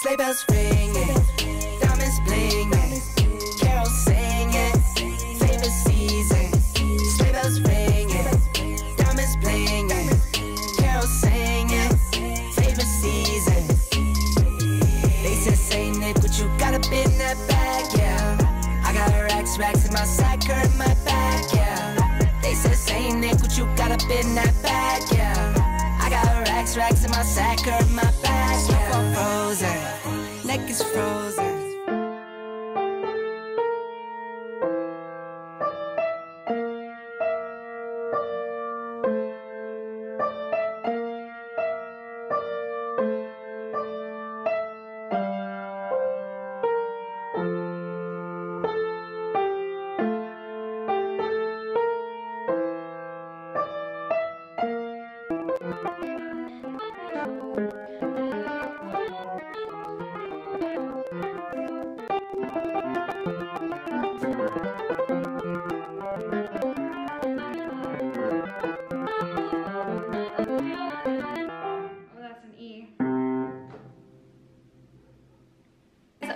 Sleigh bells ringing, diamonds blinging, carols singing, favorite season. Sleigh bells ringing, diamonds blinging, carols singing, favorite season. They said, say Nick, what you got up in that bag, yeah. I got racks in my sack or in my bag, yeah. They said, say Nick, what you got up in that bag, yeah. I got racks in my sack or in my bag, yeah. Frozen, neck is frozen.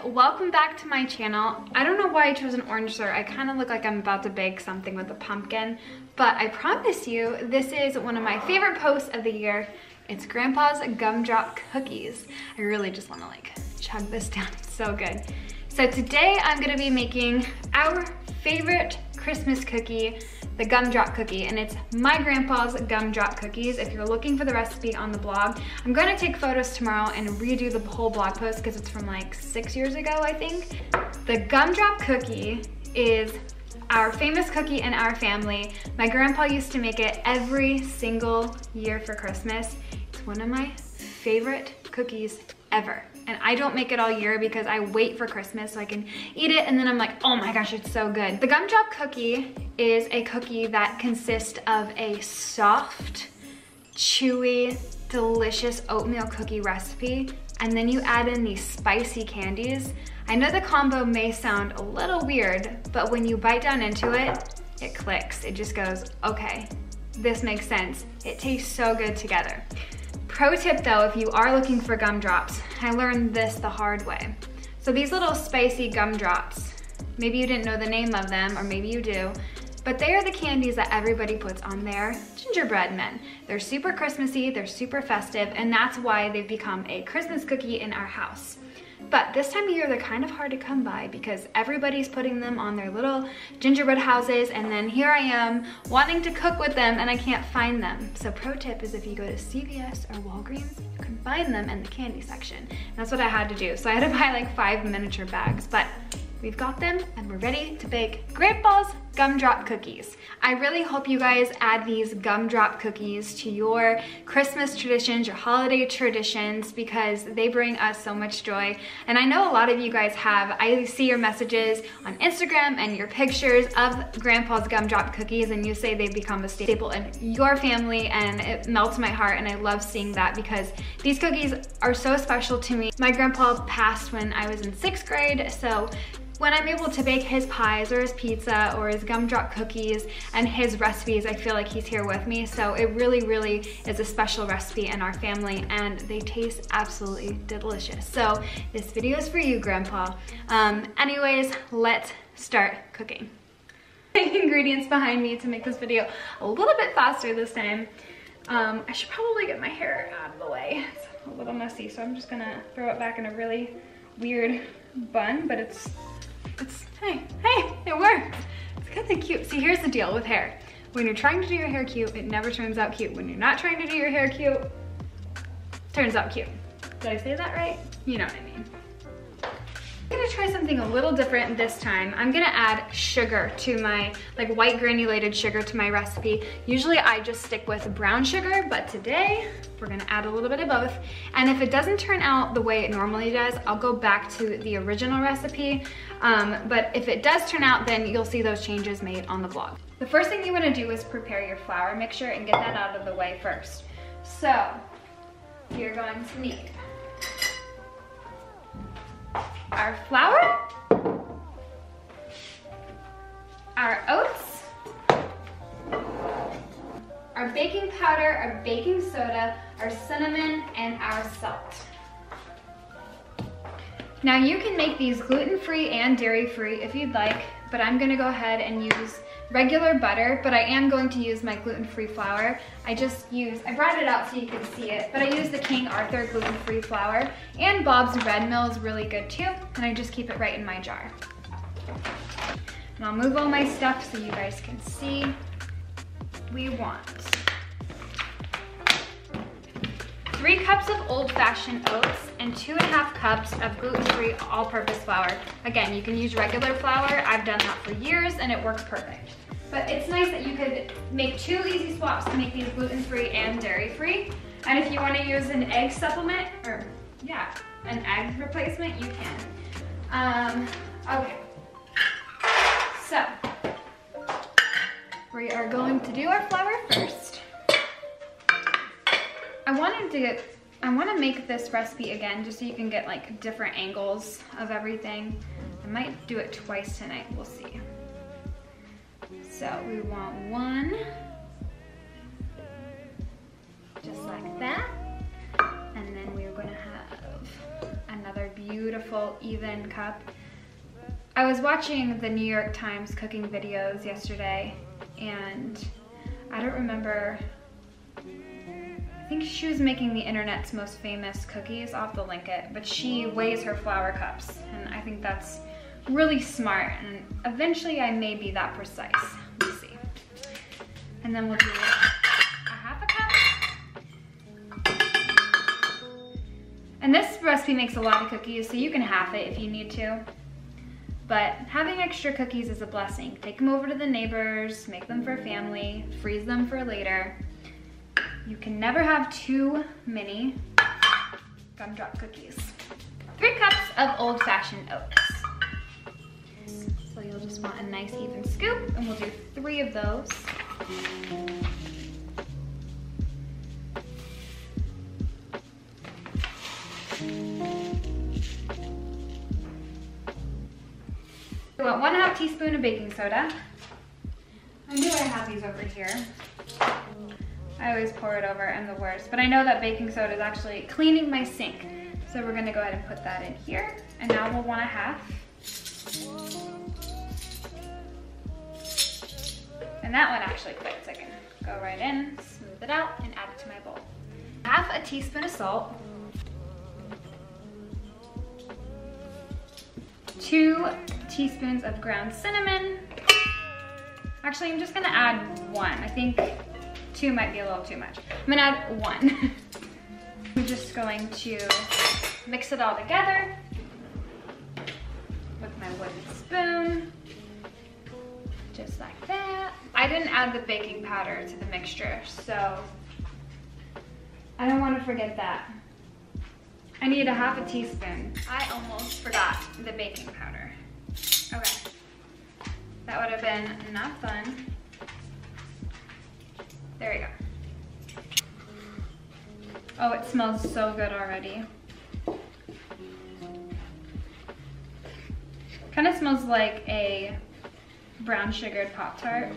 Welcome back to my channel. I don't know why I chose an orange shirt. I kind of look like I'm about to bake something with a pumpkin, but I promise you this is one of my favorite posts of the year. It's Grandpa's gumdrop cookies. I really just want to like chug this down. It's so good. So today I'm going to be making our favorite Christmas cookie, the gumdrop cookie, and it's my grandpa's gumdrop cookies. If you're looking for the recipe on the blog, I'm going to take photos tomorrow and redo the whole blog post because it's from like 6 years ago, I think. The gumdrop cookie is our famous cookie in our family. My grandpa used to make it every single year for Christmas. It's one of my favorite cookies ever. And I don't make it all year because I wait for Christmas so I can eat it, and then I'm like, oh my gosh, it's so good. The gumdrop cookie is a cookie that consists of a soft, chewy, delicious oatmeal cookie recipe, and then you add in these spicy candies. I know the combo may sound a little weird, but when you bite down into it, it clicks. It just goes, okay, this makes sense. It tastes so good together. Pro tip though, if you are looking for gumdrops, I learned this the hard way. So these little spicy gumdrops, maybe you didn't know the name of them, or maybe you do, but they are the candies that everybody puts on their gingerbread men. They're super Christmassy, they're super festive, and that's why they've become a Christmas cookie in our house. But this time of year, they're kind of hard to come by because everybody's putting them on their little gingerbread houses, and then here I am wanting to cook with them and I can't find them. So pro tip is if you go to CVS or Walgreens, you can find them in the candy section. And that's what I had to do. So I had to buy like 5 miniature bags, but we've got them and we're ready to bake Grandpa's gumdrop cookies. I really hope you guys add these gumdrop cookies to your Christmas traditions, your holiday traditions, because they bring us so much joy. And I know a lot of you guys have. I see your messages on Instagram and your pictures of Grandpa's gumdrop cookies, and you say they've become a staple in your family, and it melts my heart, and I love seeing that because these cookies are so special to me. My grandpa passed when I was in 6th grade, so when I'm able to bake his pies or his pizza or his gumdrop cookies and his recipes, I feel like he's here with me. So it really, really is a special recipe in our family, and they taste absolutely delicious. So this video is for you, Grandpa. Anyways, let's start cooking. Ingredients behind me to make this video a little bit faster this time. I should probably get my hair out of the way. It's a little messy, so I'm just gonna throw it back in a really weird bun, but hey, it works. It's kind of cute. See, here's the deal with hair. When you're trying to do your hair cute, it never turns out cute. When you're not trying to do your hair cute, it turns out cute. Did I say that right? You know what I mean. I'm gonna try something a little different this time. I'm gonna add sugar to my, like white granulated sugar to my recipe. Usually I just stick with brown sugar, but today we're gonna add a little bit of both. And if it doesn't turn out the way it normally does, I'll go back to the original recipe. But if it does turn out, then you'll see those changes made on the vlog. The first thing you wanna do is prepare your flour mixture and get that out of the way first. So you're going to need our flour, our oats, our baking powder, our baking soda, our cinnamon, and our salt. Now you can make these gluten-free and dairy-free if you'd like, but I'm gonna go ahead and use regular butter, but I am going to use my gluten-free flour. I brought it out so you can see it, but I use the King Arthur gluten-free flour, and Bob's Red Mill is really good too, and I just keep it right in my jar. And I'll move all my stuff so you guys can see. We want 3 cups of old-fashioned oats and 2½ cups of gluten-free all-purpose flour. Again, you can use regular flour. I've done that for years and it works perfect. But it's nice that you could make 2 easy swaps to make these gluten-free and dairy-free. And if you want to use an egg supplement, or yeah, an egg replacement, you can. Okay. So, we are going to do our flour first. I want to make this recipe again just so you can get like different angles of everything. I might do it twice tonight, we'll see. So we want 1, just like that. And then we're gonna have another beautiful even cup. I was watching the New York Times cooking videos yesterday, and I don't remember, I think she was making the internet's most famous cookies. I'll have to link it, but she weighs her flour cups, and I think that's really smart, and eventually I may be that precise. We'll see. And then we'll do a 1/2 cup. And this recipe makes a lot of cookies, so you can half it if you need to. But having extra cookies is a blessing. Take them over to the neighbors, make them for family, freeze them for later. You can never have too many gumdrop cookies. 3 cups of old-fashioned oats. So you'll just want a nice even scoop, and we'll do 3 of those. We want 1½ teaspoon of baking soda. I knew I have these over here. I always pour it over, I'm the worst. But I know that baking soda is actually cleaning my sink. So we're gonna go ahead and put that in here. And now we'll want 1/2. And that one actually fits. I can go right in, smooth it out, and add it to my bowl. 1/2 teaspoon of salt. 2 teaspoons of ground cinnamon. Actually, I'm just gonna add 1. I think 2 might be a little too much. I'm gonna add 1. I'm just going to mix it all together with my wooden spoon, just like that. I didn't add the baking powder to the mixture, so I don't want to forget that. I need 1/2 teaspoon. I almost forgot the baking powder. Okay, that would have been not fun. There we go. Oh, it smells so good already. Kind of smells like a brown sugared Pop-Tart.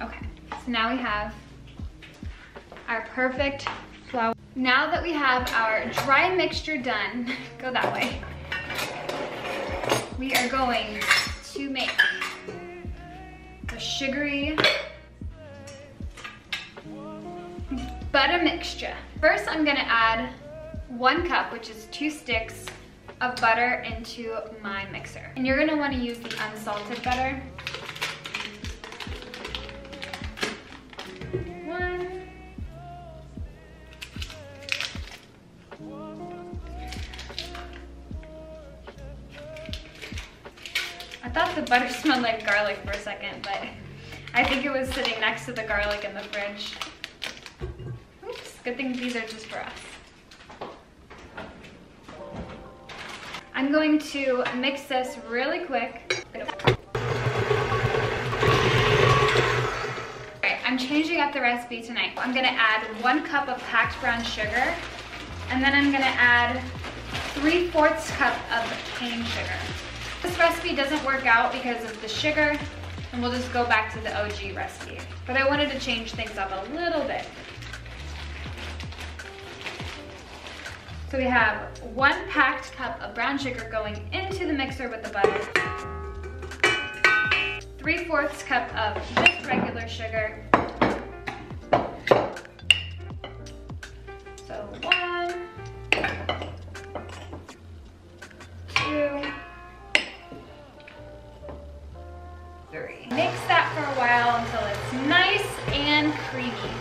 Okay, so now we have our perfect flour. Now that we have our dry mixture done, go that way, we are going to make a sugary butter mixture. First, I'm gonna add 1 cup, which is 2 sticks of butter into my mixer. And you're gonna wanna use the unsalted butter. 1. I thought the butter smelled like garlic for a second, but I think it was sitting next to the garlic in the fridge. Oops, good thing these are just for us. I'm going to mix this really quick. Alright, I'm changing up the recipe tonight. I'm gonna add 1 cup of packed brown sugar, and then I'm gonna add 3/4 cup of cane sugar. This recipe doesn't work out because of the sugar, and we'll just go back to the OG recipe. But I wanted to change things up a little bit. So we have 1 packed cup of brown sugar going into the mixer with the butter. 3/4 cup of just regular sugar. So 1, 2, 3. Mix that for a while until it's nice and creamy.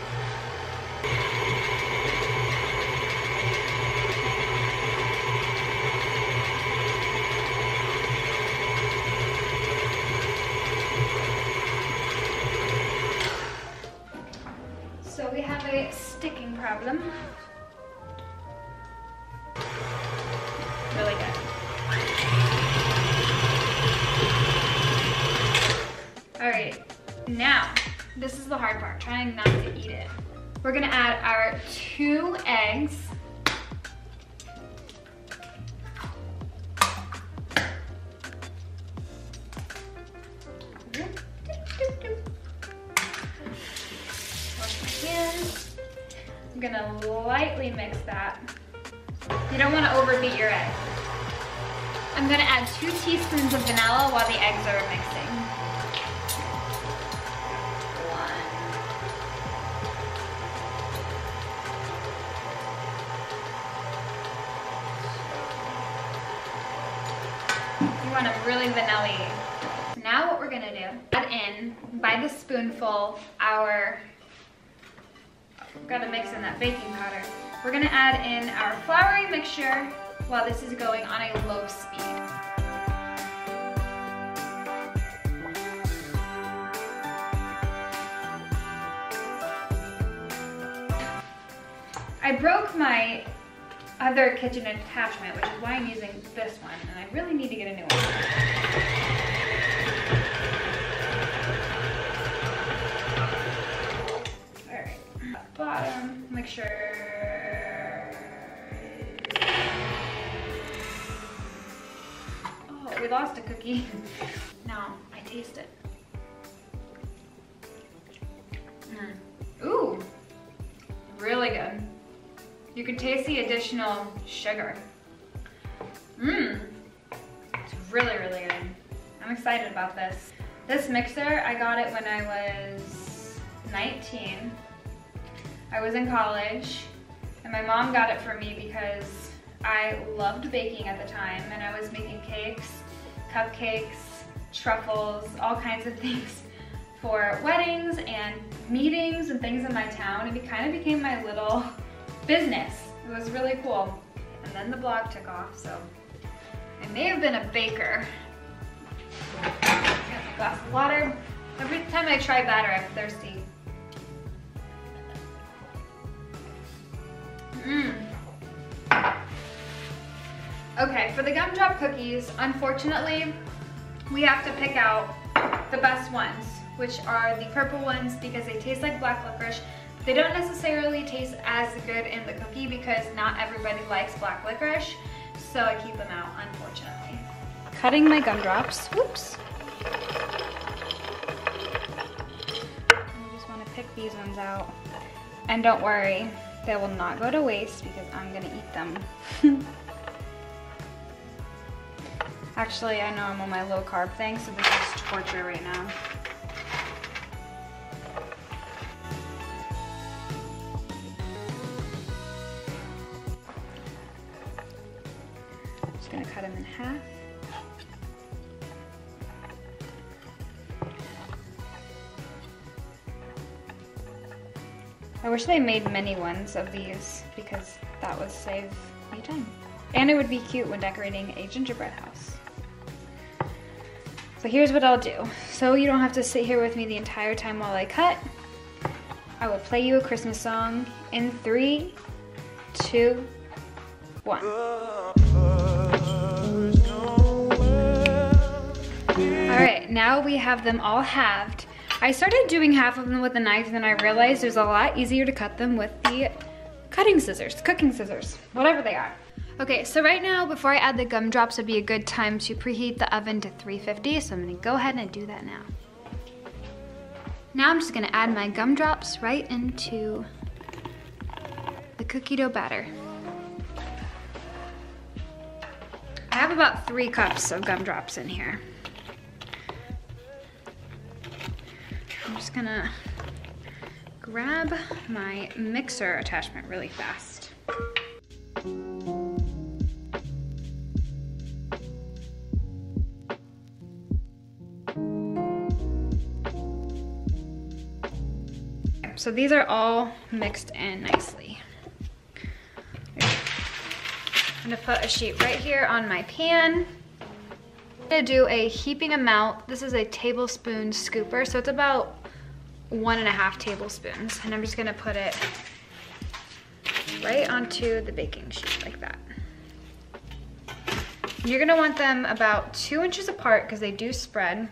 So we have a sticking problem. Really good. All right, now, this is the hard part, trying not to eat it. We're gonna add our 2 eggs. I'm gonna lightly mix that. You don't want to overbeat your egg. I'm gonna add 2 teaspoons of vanilla while the eggs are mixing. 1. You want it really vanilla-y. Now what we're gonna do, add in by the spoonful our, gotta mix in that baking powder. We're gonna add in our floury mixture while this is going on a low speed. I broke my other kitchen attachment, which is why I'm using this one, and I really need to get a new one. Bottom, make sure. Oh, we lost a cookie. Now, I taste it. Ooh, really good. You can taste the additional sugar. It's really, really good. I'm excited about this. This mixer, I got it when I was 19. I was in college, and my mom got it for me because I loved baking at the time, and I was making cakes, cupcakes, truffles, all kinds of things for weddings and meetings and things in my town. It kind of became my little business. It was really cool. And then the blog took off, so I may have been a baker. Got a glass of water. Every time I try batter, I'm thirsty. Okay, for the gumdrop cookies, unfortunately, we have to pick out the best ones, which are the purple ones because they taste like black licorice. They don't necessarily taste as good in the cookie because not everybody likes black licorice, so I keep them out, unfortunately. Cutting my gumdrops. Whoops. I just want to pick these ones out. And don't worry, they will not go to waste because I'm gonna eat them. Actually, I know I'm on my low carb thing, so this is torture right now. Just gonna cut them in half. I wish they made mini ones of these because that would save me time. And it would be cute when decorating a gingerbread house. So here's what I'll do. So you don't have to sit here with me the entire time while I cut. I will play you a Christmas song in 3, 2, 1. Alright, now we have them all halved. I started doing half of them with a knife, and then I realized it was a lot easier to cut them with the cutting scissors, cooking scissors, whatever they are. Okay, so right now, before I add the gumdrops, would be a good time to preheat the oven to 350, so I'm gonna go ahead and do that now. Now I'm just gonna add my gumdrops right into the cookie dough batter. about 3 cups of gumdrops in here. I'm just gonna grab my mixer attachment really fast. So these are all mixed in nicely. I'm gonna put a sheet right here on my pan. I'm gonna do a heaping amount. This is a tablespoon scooper, so it's about 1.5 tablespoons. And I'm just gonna put it right onto the baking sheet like that. You're gonna want them about 2 inches apart because they do spread.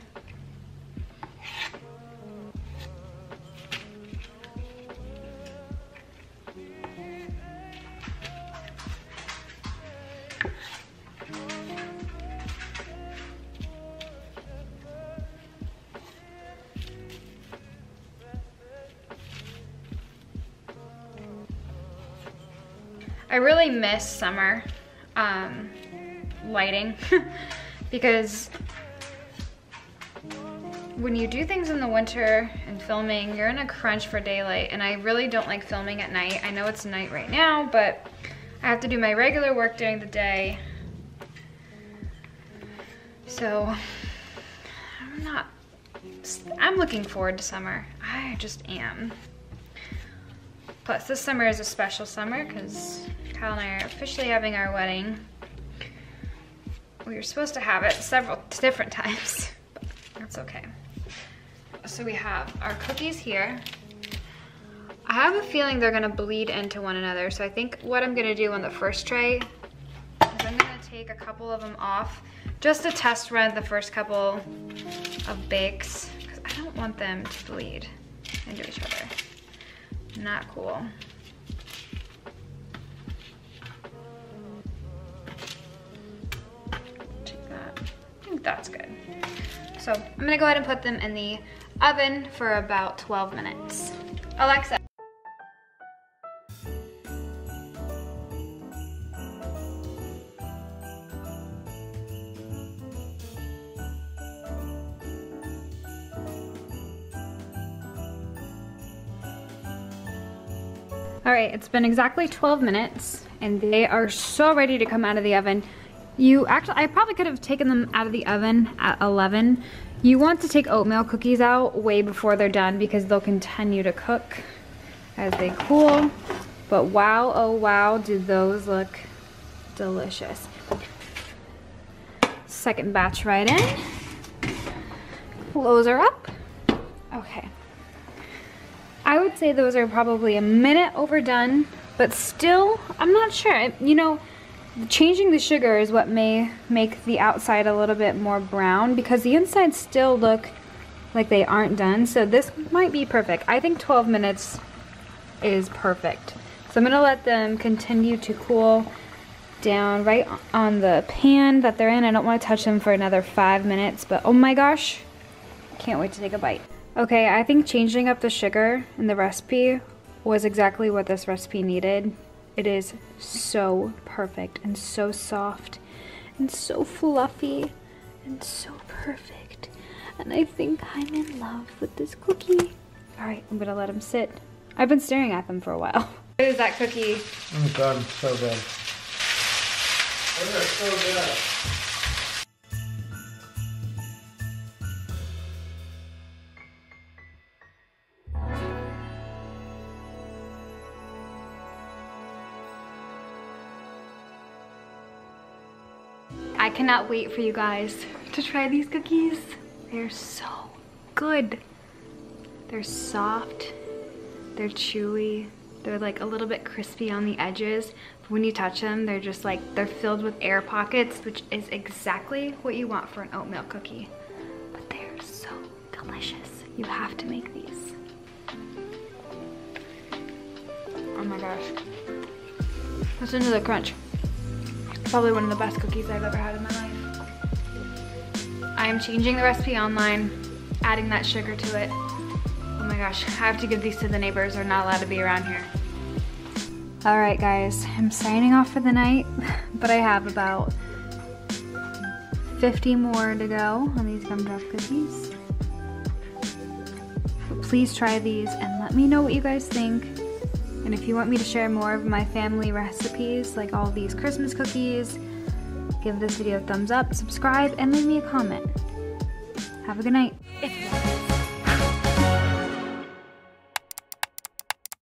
I really miss summer lighting because when you do things in the winter and filming, you're in a crunch for daylight, and I really don't like filming at night. I know it's night right now, but I have to do my regular work during the day. So I'm looking forward to summer. I just am. Plus this summer is a special summer because Kyle and I are officially having our wedding. We were supposed to have it several different times, but that's okay. So we have our cookies here. I have a feeling they're gonna bleed into one another, so I think what I'm gonna do on the first tray is I'm gonna take a couple of them off just to test run the first couple of bakes, because I don't want them to bleed into each other. Not cool. Take that. I think that's good. So I'm gonna go ahead and put them in the oven for about 12 minutes. Alexa. All right, it's been exactly 12 minutes and they are so ready to come out of the oven. I probably could have taken them out of the oven at 11. You want to take oatmeal cookies out way before they're done because they'll continue to cook as they cool. But wow, oh wow, do those look delicious. Second batch right in. Close her up. Okay. I would say those are probably a minute overdone, but still, I'm not sure. You know, changing the sugar is what may make the outside a little bit more brown because the insides still look like they aren't done. So this might be perfect. I think 12 minutes is perfect. So I'm gonna let them continue to cool down right on the pan that they're in. I don't want to touch them for another 5 minutes, but oh my gosh, can't wait to take a bite. Okay, I think changing up the sugar in the recipe was exactly what this recipe needed. It is so perfect and so soft and so fluffy and so perfect. And I think I'm in love with this cookie. All right, I'm gonna let them sit. I've been staring at them for a while. What is that cookie? Oh God, it's so good. Oh, they're so good. I cannot wait for you guys to try these cookies. They're so good. They're soft, they're chewy, they're like a little bit crispy on the edges. When you touch them, they're just like, they're filled with air pockets, which is exactly what you want for an oatmeal cookie. But they're so delicious. You have to make these. Oh my gosh. Listen to the crunch. Probably one of the best cookies I've ever had in my life. I am changing the recipe online, adding that sugar to it. Oh my gosh, I have to give these to the neighbors. They're not allowed to be around here. All right guys, I'm signing off for the night, but I have about 50 more to go on these gumdrop cookies. But please try these and let me know what you guys think. And if you want me to share more of my family recipes, like all these Christmas cookies, give this video a thumbs up, subscribe, and leave me a comment. Have a good night.